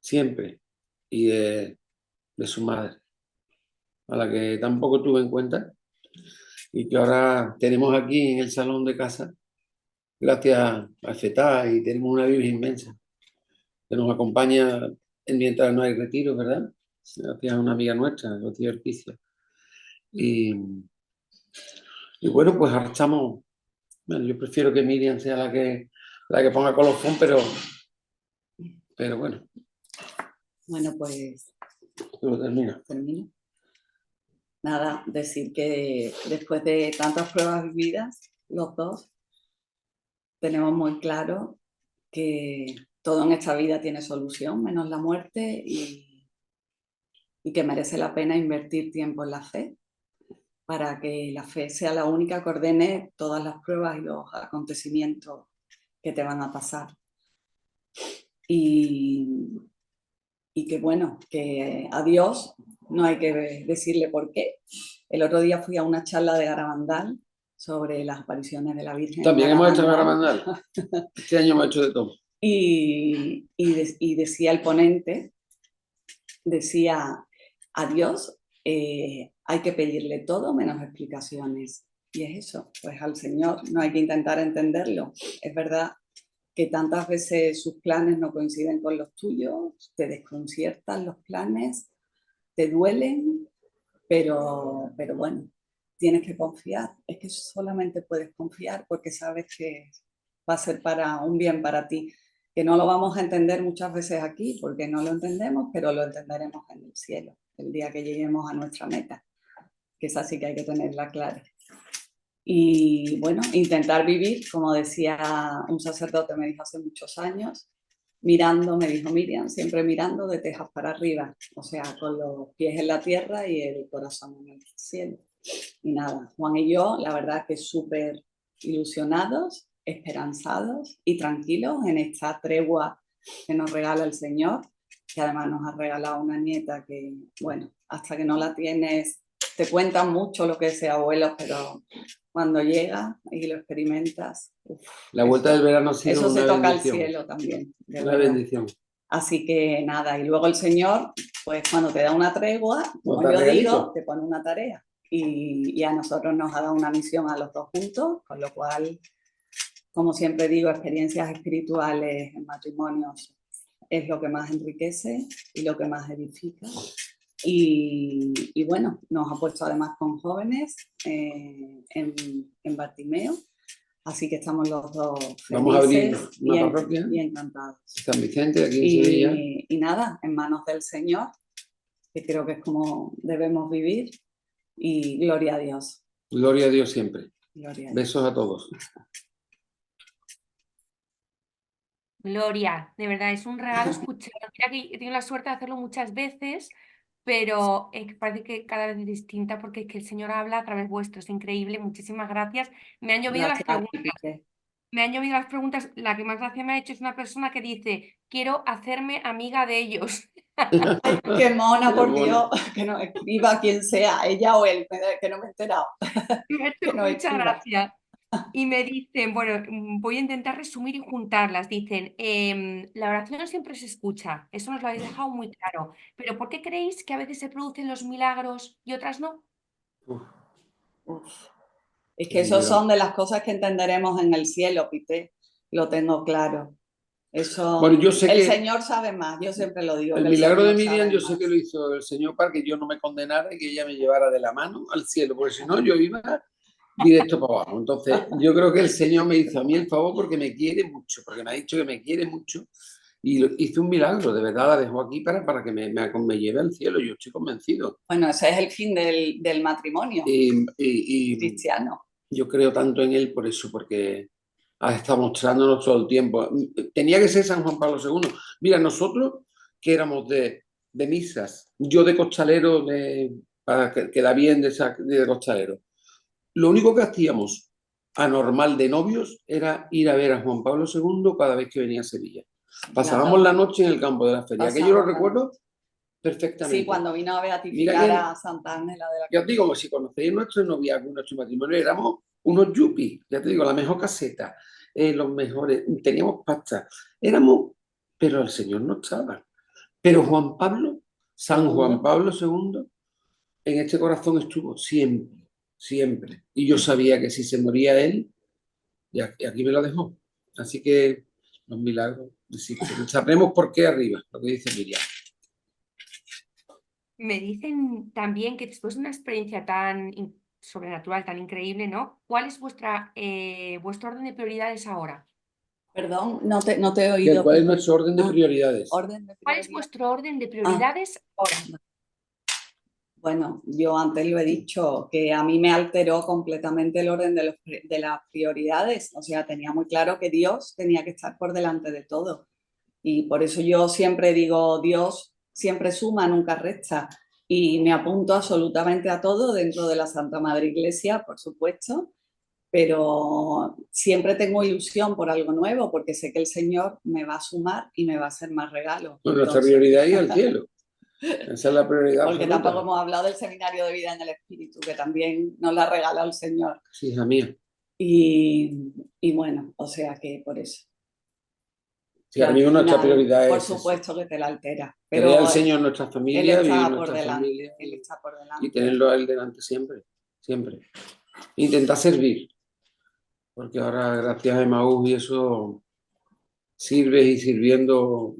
siempre. Y de su madre, a la que tampoco tuve en cuenta. Y que ahora tenemos aquí en el salón de casa, gracias a FETA, y tenemos una Virgen inmensa que nos acompaña mientras no hay retiro, ¿verdad? Gracias a una amiga nuestra, Rocío Orquicia. Y bueno, pues ahora estamos. Bueno, yo prefiero que Miriam sea la que ponga colofón, pero bueno, Bueno, pues lo termina. termino. Nada, decir que después de tantas pruebas vividas, los dos, tenemos muy claro que todo en esta vida tiene solución, menos la muerte, y que merece la pena invertir tiempo en la fe, para que la fe sea la única que ordene todas las pruebas y los acontecimientos que te van a pasar. Y que bueno, que a Dios no hay que decirle por qué. El otro día fui a una charla de Garabandal sobre las apariciones de la Virgen. También hemos hecho Garabandal. Este año hemos hecho de todo. Y decía el ponente, decía, a Dios hay que pedirle todo menos explicaciones. Y es eso, pues al Señor no hay que intentar entenderlo. Es verdad que tantas veces sus planes no coinciden con los tuyos, te desconciertan los planes, te duelen, pero bueno, tienes que confiar. Es que solamente puedes confiar porque sabes que va a ser para un bien para ti, que no lo vamos a entender muchas veces aquí porque no lo entendemos, pero lo entenderemos en el cielo, el día que lleguemos a nuestra meta, que esa sí que hay que tenerla clara. Y bueno, intentar vivir, como decía un sacerdote, me dijo hace muchos años, mirando, me dijo Miriam, siempre mirando de tejas para arriba, o sea, con los pies en la tierra y el corazón en el cielo. Y nada, Juan y yo, la verdad que súper ilusionados, esperanzados y tranquilos en esta tregua que nos regala el Señor, que además nos ha regalado una nieta que, bueno, hasta que no la tienes, te cuentan mucho lo que es ser abuelo, pero cuando llega y lo experimentas, la vuelta del verano ha sido eso se toca bendición. al cielo también. Una bendición. Así que nada, y luego el Señor, pues cuando te da una tregua, como yo digo, te pone una tarea. Y a nosotros nos ha dado una misión a los dos juntos, con lo cual, como siempre digo, experiencias espirituales en matrimonios es lo que más enriquece y lo que más edifica. Y bueno, nos ha puesto además con jóvenes en Bartimeo, así que estamos los dos felices. Vamos a abrir una parroquia y encantados. San Vicente, aquí en Sevilla. Y nada, en manos del Señor, que creo que es como debemos vivir, y gloria a Dios. Gloria a Dios siempre. Gloria a Dios. Besos a todos. Gloria, de verdad, es un regalo escucharlo. Mira que he tenido la suerte de hacerlo muchas veces, pero parece que cada vez es distinta porque es que el Señor habla a través vuestro, es increíble. Muchísimas gracias. Me han llovido las preguntas. Me han llovido las preguntas. La que más gracia me ha hecho es una persona que dice, quiero hacerme amiga de ellos. Qué mona, Qué por mona. Dios, que nos escriba quien sea, ella o él, que no me he enterado, Me ha que hecho nos mucha escriba. gracia. Y me dicen, bueno, voy a intentar resumir y juntarlas. Dicen, la oración siempre se escucha, eso nos lo habéis dejado muy claro, pero ¿por qué creéis que a veces se producen los milagros y otras no? Uf, Uf. Es que pues esos mira. son de las cosas que entenderemos en el cielo, Pité, lo tengo claro. Eso, Bueno, yo sé el que Señor sabe más, yo siempre lo digo, el que el milagro de Señor Miriam, sabe yo sé que lo más. hizo el Señor para que yo no me condenara y que ella me llevara de la mano al cielo, porque si no, yo iba directo para abajo. Entonces, yo creo que el Señor me hizo a mí el favor porque me quiere mucho, porque me ha dicho que me quiere mucho y hizo un milagro, de verdad, la dejó aquí para que me lleve al cielo, yo estoy convencido. Bueno, ese es el fin del matrimonio Y cristiano. yo creo tanto en él por eso, porque ha estado mostrándonos todo el tiempo. Tenía que ser San Juan Pablo II. Mira, nosotros que éramos de misas, yo de costalero, para que queda bien de costalero, lo único que hacíamos anormal de novios era ir a ver a Juan Pablo II cada vez que venía a Sevilla. Pasábamos Claro, la noche en el campo de la feria, que yo lo pasamos recuerdo Sí, perfectamente. cuando vino a Mira beatificar que a Santa Ángela de la ya te Cruz. digo, si conocéis nuestro noviazgo, nuestro matrimonio, éramos unos yuppies, ya te digo, la mejor caseta, los mejores, teníamos pasta, éramos, pero el Señor no estaba. Pero Juan Pablo, San Juan Segundo. Pablo II, en este corazón estuvo siempre, siempre. Y yo sabía que si se moría él, y aquí me lo dejó. Así que los milagros existen. Sabremos por qué arriba, lo que dice Miriam. Me dicen también que después de una experiencia tan sobrenatural, tan increíble, ¿no? ¿Cuál es vuestro orden de prioridades ahora? Perdón, no te he ¿Qué- oído, ¿Cuál es Peter. nuestro orden de Ah, prioridades? orden de ¿Cuál es prioridad. vuestro orden de Ah, prioridades ahora? bueno, yo antes lo he dicho, que a mí me alteró completamente el orden de las prioridades. O sea, tenía muy claro que Dios tenía que estar por delante de todo. Y por eso yo siempre digo, Dios siempre suma, nunca resta. Y me apunto absolutamente a todo dentro de la Santa Madre Iglesia, por supuesto, pero siempre tengo ilusión por algo nuevo porque sé que el Señor me va a sumar y me va a hacer más regalos. Bueno, nuestra Entonces, prioridad es ir al cielo. Esa es la prioridad porque tampoco absoluta. hemos hablado del seminario de vida en el Espíritu, que también nos lo ha regalado el Señor. Sí, hija mía. Y bueno, o sea que por eso. Sí, Y ahora al mismo nuestra final, prioridad por es eso. supuesto que te la altera, Querer al pero Señor en nuestra Él familia, vivir está por nuestra delante, familia Él está por y delante. tenerlo a Él delante siempre. Siempre. Intentar servir. Porque ahora, gracias a Emaús y eso, sirves y sirviendo,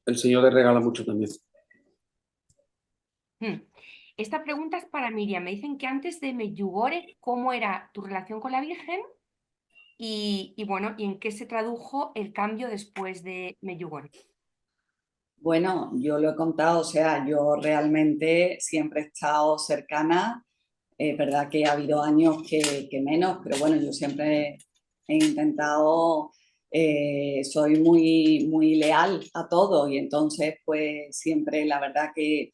el Señor te regala mucho también. Hmm. Esta pregunta es para Miriam. Me dicen que antes de Medjugorje, ¿cómo era tu relación con la Virgen? Y bueno, ¿y en qué se tradujo el cambio después de Medjugorje? Bueno, yo lo he contado, o sea, yo realmente siempre he estado cercana, verdad que ha habido años que menos, pero bueno, yo siempre he intentado, soy muy leal a todo y entonces pues siempre la verdad que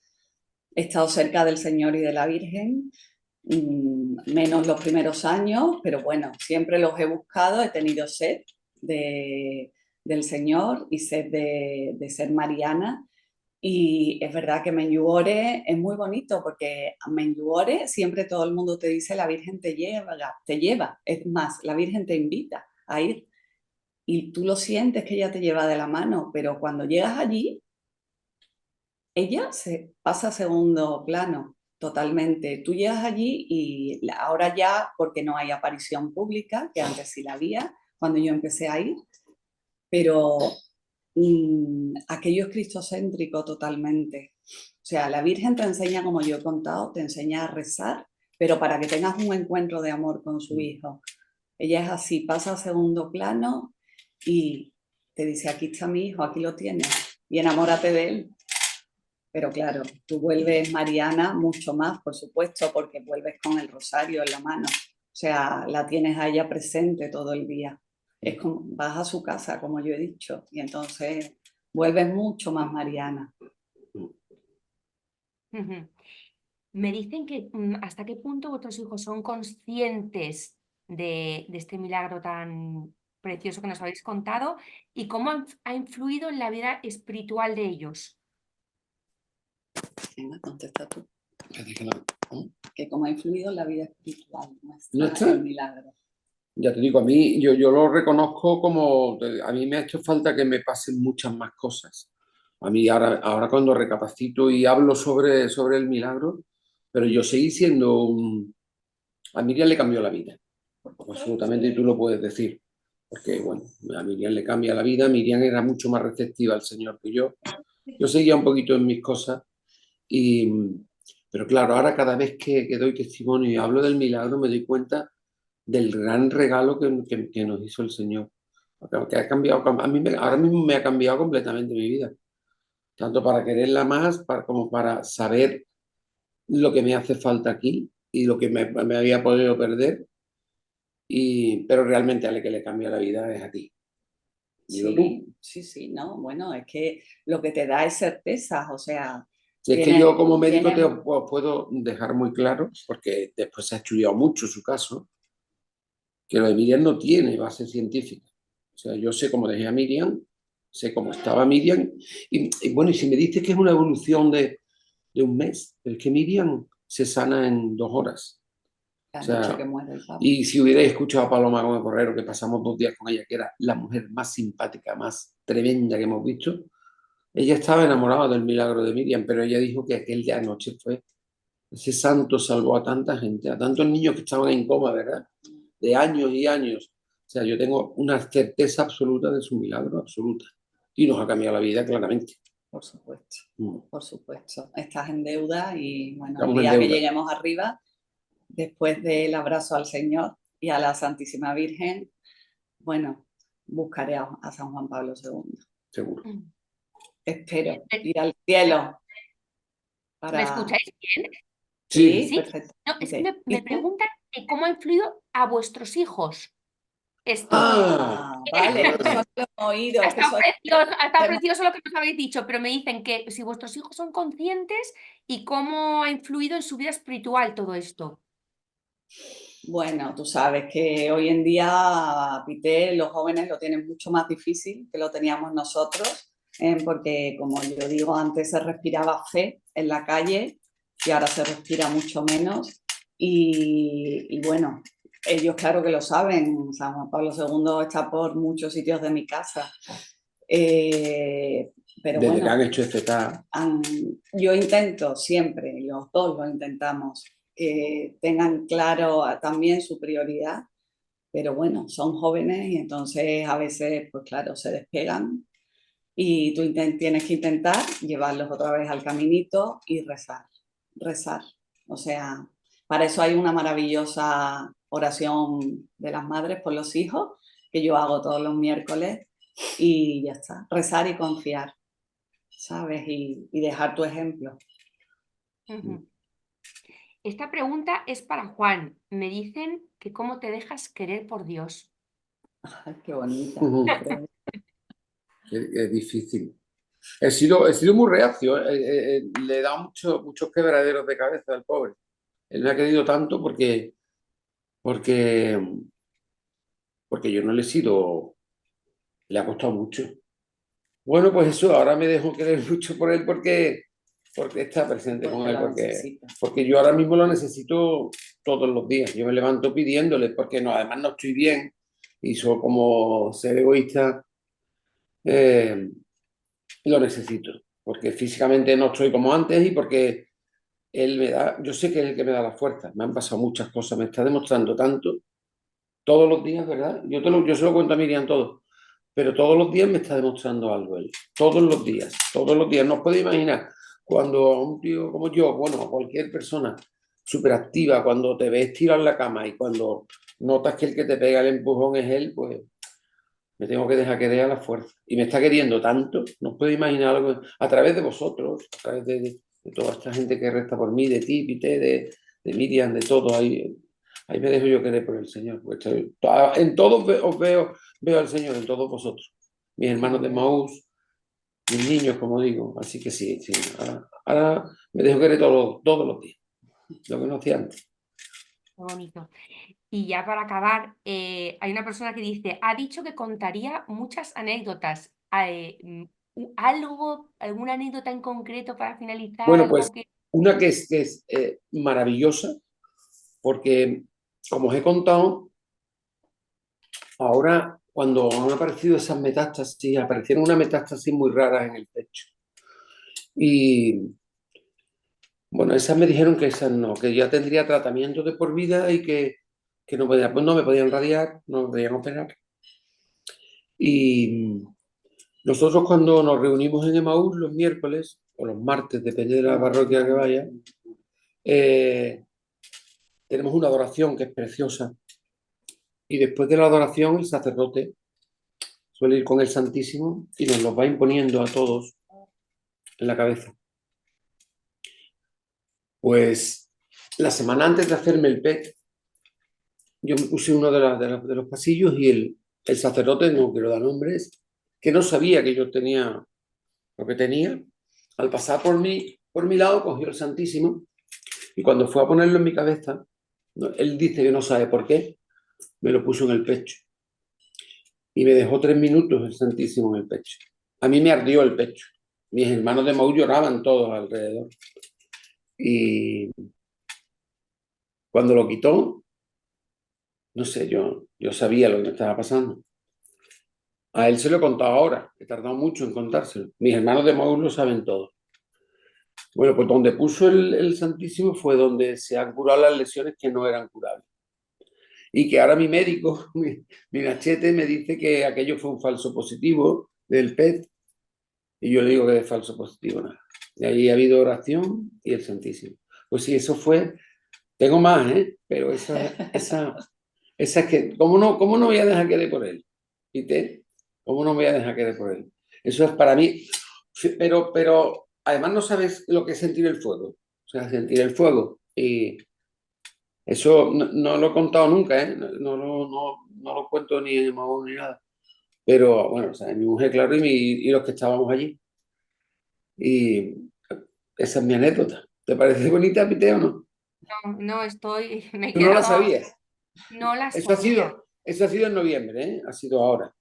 he estado cerca del Señor y de la Virgen, menos los primeros años, pero bueno, siempre los he buscado, he tenido sed de, del Señor y sed de ser mariana. Y es verdad que Medjugorje es muy bonito porque a Medjugorje siempre todo el mundo te dice la Virgen te lleva, es más, la Virgen te invita a ir y tú lo sientes que ella te lleva de la mano, pero cuando llegas allí, ella se pasa a segundo plano totalmente. Tú llegas allí y ahora ya, porque no hay aparición pública, que antes sí la había, cuando yo empecé a ir, pero aquello es cristocéntrico totalmente. O sea, la Virgen te enseña, como yo he contado, te enseña a rezar, pero para que tengas un encuentro de amor con su hijo. Ella es así, pasa a segundo plano y te dice, aquí está mi hijo, aquí lo tienes, y enamórate de él. Pero claro, tú vuelves mariana mucho más, por supuesto, porque vuelves con el rosario en la mano. O sea, la tienes a ella presente todo el día. Es como, vas a su casa, como yo he dicho, y entonces vuelves mucho más mariana. Ujú. Me dicen que hasta qué punto vuestros hijos son conscientes de este milagro tan precioso que nos habéis contado y cómo ha influido en la vida espiritual de ellos. Venga, contesta tú. ¿No? Que cómo ha influido en la vida espiritual nuestra ¿Nuestra? el milagro. Ya te digo, a mí, yo lo reconozco como, a mí me ha hecho falta que me pasen muchas más cosas. A mí ahora cuando recapacito y hablo sobre el milagro, pero yo seguí siendo a Miriam le cambió la vida, absolutamente, y tú lo puedes decir, porque bueno, a Miriam le cambia la vida, Miriam era mucho más receptiva al Señor que yo seguía un poquito en mis cosas, y, pero claro, ahora cada vez que doy testimonio y hablo del milagro me doy cuenta del gran regalo que nos hizo el Señor. Que ha cambiado, a mí ahora mismo me ha cambiado completamente mi vida, tanto para quererla más como para saber lo que me hace falta aquí y lo que me había podido perder, pero realmente a la que le cambia la vida es a ti. Digo tú. Sí, no, bueno, es que lo que te da es certezas, o sea, Si es que yo como médico te puedo dejar muy claro, porque después se ha estudiado mucho su caso, que lo de Miriam no tiene base científica. O sea, yo sé cómo dejé a Miriam, sé cómo estaba Miriam, y bueno, y si me dices que es una evolución de un mes, es que Miriam se sana en 2 horas. te O han sea, dicho que muere el Papa. y si hubierais escuchado a Paloma Gómez Borrero, que pasamos 2 días con ella, que era la mujer más simpática, más tremenda que hemos visto, ella estaba enamorada del milagro de Miriam, pero ella dijo que aquel día anoche ese santo salvó a tanta gente, a tantos niños que estaban en coma, ¿verdad? De años y años. O sea, yo tengo una certeza absoluta de su milagro, absoluta. Y nos ha cambiado la vida claramente. Por supuesto, por supuesto. Estás en deuda y bueno, Estamos el en día que deuda. lleguemos arriba, después del abrazo al Señor y a la Santísima Virgen, bueno, buscaré a San Juan Pablo II. Seguro. Espero ir al cielo. ¿Me escucháis bien? Sí. Sí. Perfecto. No, es que Okay. me preguntan que cómo ha influido a vuestros hijos esto. Vale, eso lo hemos oído. Ha estado precioso lo que nos habéis dicho, pero me dicen que si vuestros hijos son conscientes y cómo ha influido en su vida espiritual todo esto. Bueno, tú sabes que hoy en día, Pité, los jóvenes lo tienen mucho más difícil que lo teníamos nosotros, porque como yo digo, antes se respiraba fe en la calle y ahora se respira mucho menos. Y bueno, ellos claro que lo saben, San Juan Pablo II está por muchos sitios de mi casa. Pero Desde bueno, que han hecho este tal. yo intento siempre, los dos lo intentamos, que tengan claro también su prioridad, pero bueno, son jóvenes y entonces a veces, pues claro, se despegan y tú tienes que intentar llevarlos otra vez al caminito y rezar. O sea, para eso hay una maravillosa oración de las madres por los hijos que yo hago todos los miércoles y ya está, rezar y confiar, ¿sabes? Y dejar tu ejemplo. Esta pregunta es para Juan. Me dicen que cómo te dejas querer por Dios. Ay, qué bonita. Es difícil. He sido muy reacio. Le he dado muchos quebraderos de cabeza al pobre. Él me ha querido tanto porque yo no le he sido. Le ha costado mucho. Bueno, pues eso, ahora me dejo querer mucho por él porque está presente con él, porque yo ahora mismo lo necesito todos los días. Yo me levanto pidiéndole, porque no, además no estoy bien y soy como ser egoísta, lo necesito, porque físicamente no estoy como antes y porque él me da, yo sé que es el que me da la fuerza. Me han pasado muchas cosas, me está demostrando tanto todos los días, ¿verdad? Yo se lo cuento a Miriam todo. Pero todos los días me está demostrando algo él. Todos los días, todos los días. No os podéis imaginar cuando a un tío como yo, bueno, a cualquier persona súper activa, cuando te ves tirado en la cama y cuando notas que el que te pega el empujón es él, pues me tengo que dejar querer a la fuerza. Y me está queriendo tanto, no os podéis imaginar algo, a través de vosotros, a través de toda esta gente que resta por mí, de ti, Pité, de Miriam, de todo. Ahí me dejo yo querer por el Señor. En todos os veo al Señor, en todos vosotros. Mis hermanos de Maús, mis niños, como digo. Así que sí. Ahora me dejo querer todos los días. Lo que no hacía antes. Qué bonito. Y ya para acabar, hay una persona que dice, ha dicho que contaría muchas anécdotas. algo, alguna anécdota en concreto para finalizar, Bueno, algo pues que... una que es maravillosa, porque como os he contado, ahora cuando han aparecido esas metástasis, aparecieron unas metástasis muy raras en el pecho. Y bueno, esas me dijeron que esas no, que ya tendría tratamiento de por vida y que no, pues no me podían radiar, no me podían operar. Y nosotros cuando nos reunimos en Emaús los miércoles o los martes, depende de la parroquia que vaya, tenemos una adoración que es preciosa. Y después de la adoración el sacerdote suele ir con el Santísimo y nos los va imponiendo a todos en la cabeza. Pues la semana antes de hacerme el PET, yo me puse uno de los pasillos y el sacerdote, no quiero dar nombres, que no sabía que yo tenía lo que tenía, al pasar por mi lado cogió el Santísimo y cuando fue a ponerlo en mi cabeza, él dice que no sabe por qué, me lo puso en el pecho y me dejó 3 minutos el Santísimo en el pecho. A mí me ardió el pecho. Mis hermanos de Maús lloraban todos alrededor. Y cuando lo quitó, no sé, yo sabía lo que me estaba pasando. A él se lo he contado ahora, he tardado mucho en contárselo. Mis hermanos de Maús lo saben todo. Bueno, pues donde puso el Santísimo fue donde se han curado las lesiones que no eran curables. Y que ahora mi médico, mi machete, me dice que aquello fue un falso positivo del PET. Y yo le digo que es falso positivo, nada. Y ahí ha habido oración y el Santísimo. Pues sí, eso fue. Tengo más, ¿eh? Pero esa es que, cómo no voy a dejar que dé por él? ¿Viste? ¿Cómo no voy a dejar que dé por él? Eso es para mí. Pero además no sabes lo que es sentir el fuego. O sea, sentir el fuego. Y eso no lo he contado nunca, ¿eh? No lo cuento ni en Mahón ni nada. Pero bueno, o sea, mi mujer, claro, y los que estábamos allí. Y esa es mi anécdota. ¿Te parece bonita, Pite, o no? No, no estoy, me he ¿Tú no la quedado, sabías? no la sabía. Eso ha sido en noviembre, ¿eh? Ha sido ahora.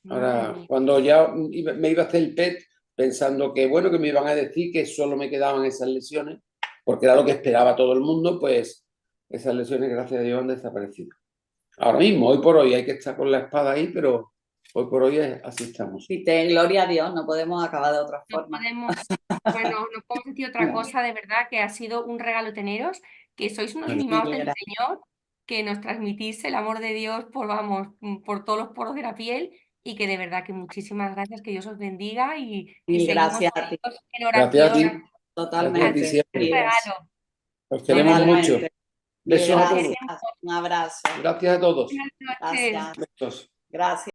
Madre Ahora, mía. cuando ya me iba a hacer el PET, pensando que, bueno, que me iban a decir que solo me quedaban esas lesiones, porque era lo que esperaba todo el mundo, pues esas lesiones, gracias a Dios, han desaparecido. Ahora mismo, hoy por hoy, hay que estar con la espada ahí, pero hoy por hoy así estamos. Y te gloria a Dios, no podemos acabar de otra No forma. podemos, bueno, no podemos decir otra cosa, de verdad, que ha sido un regalo teneros, que sois unos Vale. mimados del Gracias. Señor, que nos transmitís el amor de Dios por, vamos, por todos los poros de la piel y que de verdad que muchísimas gracias, que Dios os bendiga y Mil seguimos gracias a ti. unidos en Gracias a oración. ti. Ha Gracias a ti Totalmente, siempre. sido un queridos. regalo. Os queremos mucho. Totalmente. Mil Besos a Os todos. gracias. queremos. Un abrazo. Gracias a todos. Buenas noches. Gracias. Besos. Gracias.